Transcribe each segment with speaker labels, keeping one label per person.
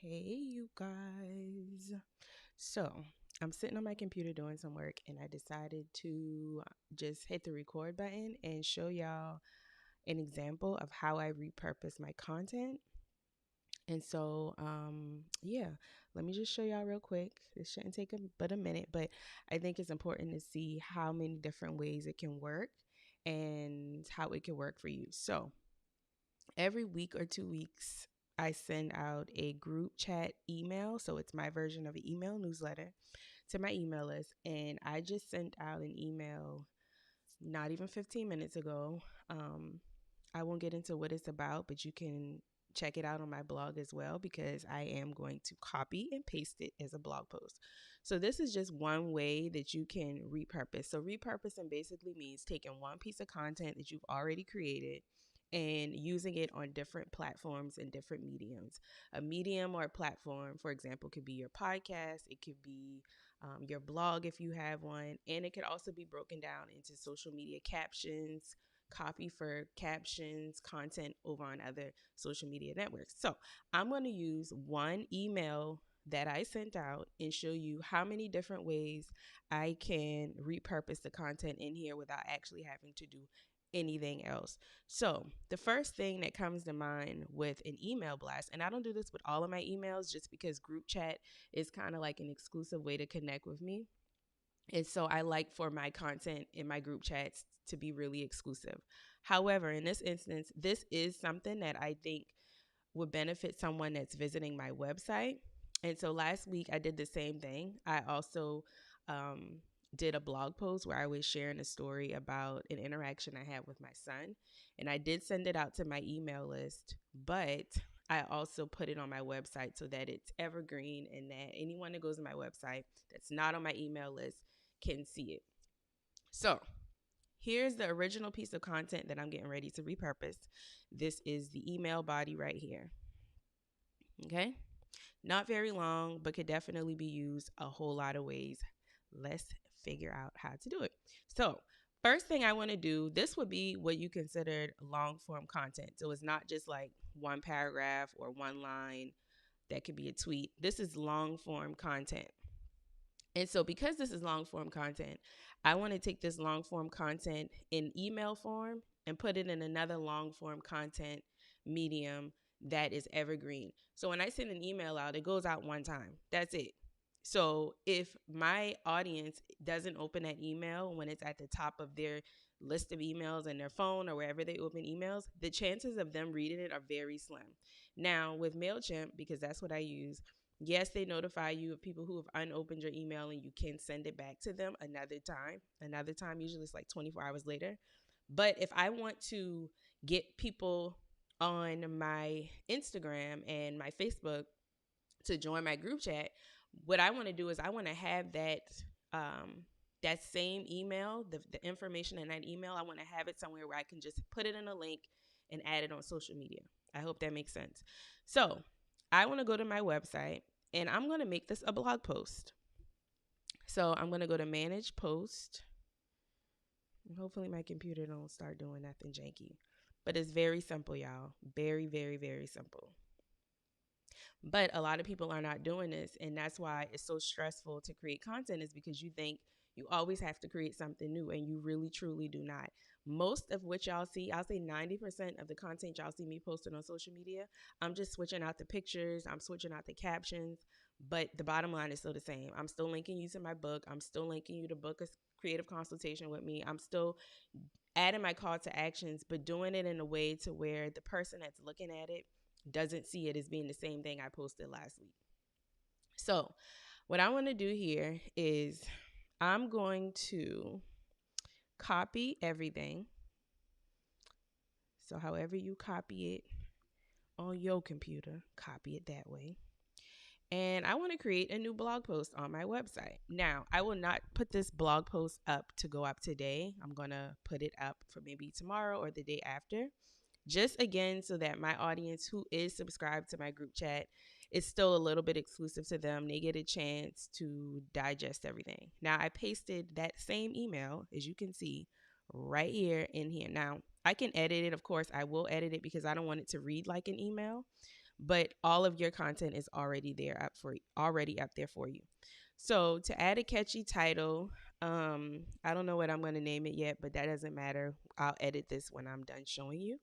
Speaker 1: Hey, you guys. So, I'm sitting on my computer doing some work and I decided to just hit the record button and show y'all an example of how I repurpose my content. Yeah, let me just show y'all real quick. This shouldn't take but a minute, but I think it's important to see how many different ways it can work and how it can work for you. So, every week or 2 weeks, I send out a group chat email. So it's my version of an email newsletter to my email list. And I just sent out an email not even 15 minutes ago. Um, I won't get into what it's about, but you can check it out on my blog as well because I am going to copy and paste it as a blog post. So this is just one way that you can repurpose. So repurposing basically means taking one piece of content that you've already created and using it on different platforms and different mediums. A medium or a platform, for example, could be your podcast, it could be your blog if you have one, and it could also be broken down into social media captions, copy for captions, content over on other social media networks. So I'm going to use one email that I sent out and show you how many different ways I can repurpose the content in here without actually having to do anything else. So, the first thing that comes to mind with an email blast, and I don't do this with all of my emails just because group chat is kind of like an exclusive way to connect with me. And so I like for my content in my group chats to be really exclusive. However, in this instance, this is something that I think would benefit someone that's visiting my website. And so last week I did the same thing. I also um, did a blog post where I was sharing a story about an interaction I had with my son. And I did send it out to my email list, but I also put it on my website so that it's evergreen and that anyone that goes to my website that's not on my email list can see it. So here's the original piece of content that I'm getting ready to repurpose. This is the email body right here. Okay. Not very long, but could definitely be used a whole lot of ways. Let's figure out how to do it. So, first thing I want to do, this would be what you considered long form content. So, it's not just like one paragraph or one line that could be a tweet. This is long form content. And so, because this is long form content, I want to take this long form content in email form and put it in another long form content medium that is evergreen. So, when I send an email out, it goes out one time. That's it. So, if my audience doesn't open that email when it's at the top of their list of emails in their phone or wherever they open emails, the chances of them reading it are very slim. Now, with MailChimp, because that's what I use, yes, they notify you of people who have unopened your email and you can send it back to them another time. Another time, usually it's like 24 hours later. But if I want to get people on my Instagram and my Facebook to join my group chat, what I want to do is I want to have that same email, the information in that email, I want to have it somewhere where I can just put it in a link and add it on social media. I hope that makes sense. So I want to go to my website and I'm going to make this a blog post. So I'm going to go to manage post. Hopefully my computer don't start doing nothing janky. But it's very simple, y'all. Very, very, very simple. But a lot of people are not doing this. And that's why it's so stressful to create content, is because you think you always have to create something new and you really, truly do not. Most of what y'all see, I'll say 90% of the content y'all see me posting on social media, I'm just switching out the pictures, I'm switching out the captions. But the bottom line is still the same. I'm still linking you to my book. I'm still linking you to book a creative consultation with me. I'm still adding my call to actions, but doing it in a way to where the person that's looking at it doesn't see it as being the same thing I posted last week. So, what I want to do here is I'm going to copy everything. So, however you copy it on your computer, copy it that way. And I want to create a new blog post on my website. Now, I will not put this blog post up to go up today. I'm going to put it up for maybe tomorrow or the day after. Just again, so that my audience who is subscribed to my group chat is still a little bit exclusive to them. They get a chance to digest everything. Now, I pasted that same email, as you can see, right here in here. Now, I can edit it. Of course, I will edit it because I don't want it to read like an email. but all of your content is already up there for you. So to add a catchy title, I don't know what I'm going to name it yet, but that doesn't matter. I'll edit this when I'm done showing you,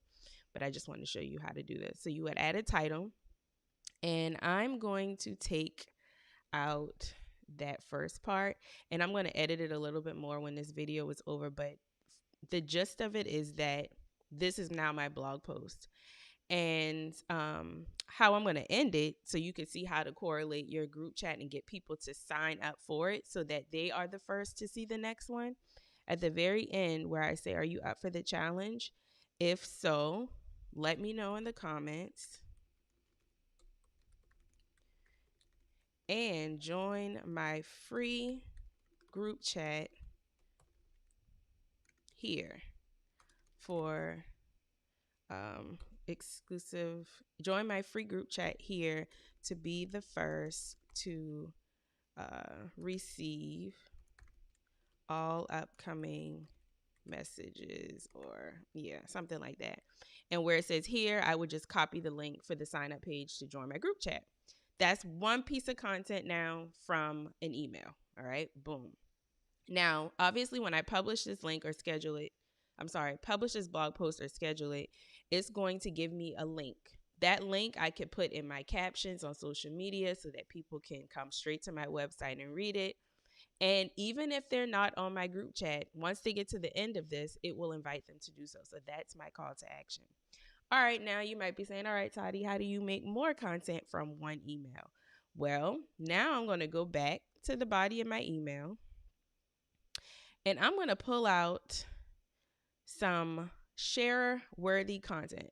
Speaker 1: but I just want to show you how to do this. So you would add a title, and I'm going to take out that first part, and I'm going to edit it a little bit more when this video is over, but the gist of it is that this is now my blog post. And how I'm going to end it, so you can see how to correlate your group chat and get people to sign up for it so that they are the first to see the next one. At the very end, where I say, are you up for the challenge? If so, let me know in the comments and join my free group chat here for exclusive. Join my free group chat here to be the first to receive all upcoming messages, or yeah, something like that. And where it says here, I would just copy the link for the sign up page to join my group chat. That's one piece of content now from an email. All right, boom. Now, obviously, when I publish this link or schedule it, publish this blog post or schedule it, it's going to give me a link. That link I could put in my captions on social media so that people can come straight to my website and read it. And even if they're not on my group chat, once they get to the end of this, it will invite them to do so. So that's my call to action. All right, now you might be saying, all right, Toddy, how do you make more content from one email? Well, now I'm going to go back to the body of my email, and I'm going to pull out some share-worthy content.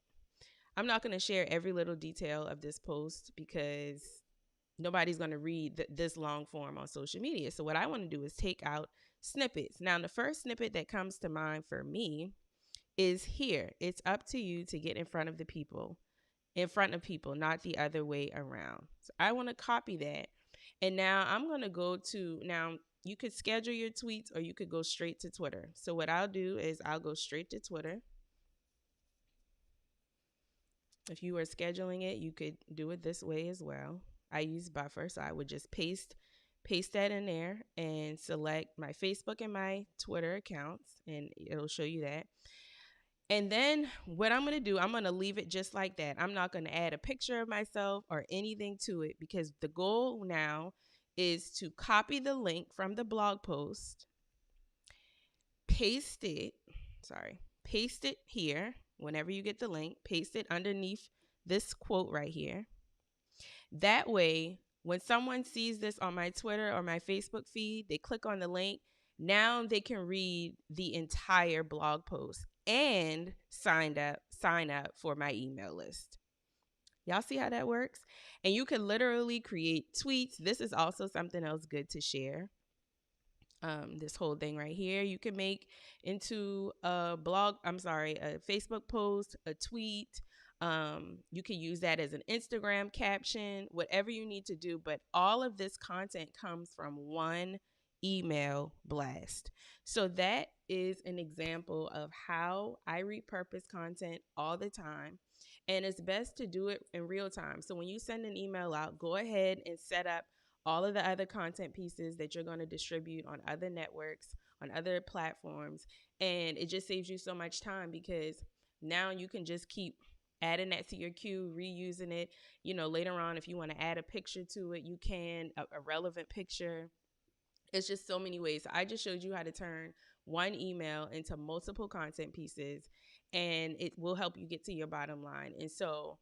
Speaker 1: I'm not going to share every little detail of this post because nobody's going to read this long form on social media. So what I want to do is take out snippets. Now, the first snippet that comes to mind for me is here. It's up to you to get in front of people, not the other way around. So I want to copy that. And now I'm going to go to, now you could schedule your tweets or you could go straight to Twitter. So what I'll do is I'll go straight to Twitter. If you are scheduling it, you could do it this way as well. I use Buffer, so I would just paste that in there and select my Facebook and my Twitter accounts, and it'll show you that. And then what I'm going to do, I'm going to leave it just like that. I'm not going to add a picture of myself or anything to it, because the goal now is to copy the link from the blog post, paste it here. Whenever you get the link, paste it underneath this quote right here. That way, when someone sees this on my Twitter or my Facebook feed, they click on the link. Now they can read the entire blog post and sign up for my email list. Y'all see how that works? And you can literally create tweets. This is also something else good to share. This whole thing right here, you can make into a Facebook post, a tweet. You can use that as an Instagram caption, whatever you need to do. But all of this content comes from one email blast. So that is an example of how I repurpose content all the time. And it's best to do it in real time. So when you send an email out, go ahead and set up all of the other content pieces that you're going to distribute on other networks, on other platforms. And it just saves you so much time, because now you can just keep adding that to your queue, reusing it. Later on, if you want to add a picture to it, you can, a relevant picture. It's just so many ways. So I just showed you how to turn one email into multiple content pieces, and it will help you get to your bottom line. And so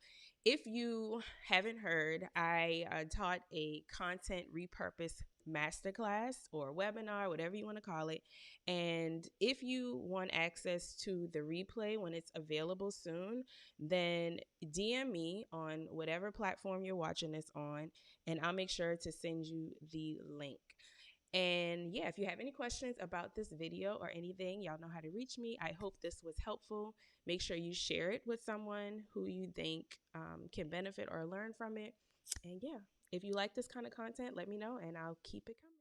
Speaker 1: if you haven't heard, I taught a content repurpose masterclass or webinar, whatever you want to call it. And if you want access to the replay when it's available soon, then DM me on whatever platform you're watching this on, and I'll make sure to send you the link. And yeah, if you have any questions about this video or anything, y'all know how to reach me. I hope this was helpful. Make sure you share it with someone who you think can benefit or learn from it. And yeah, if you like this kind of content, let me know and I'll keep it coming.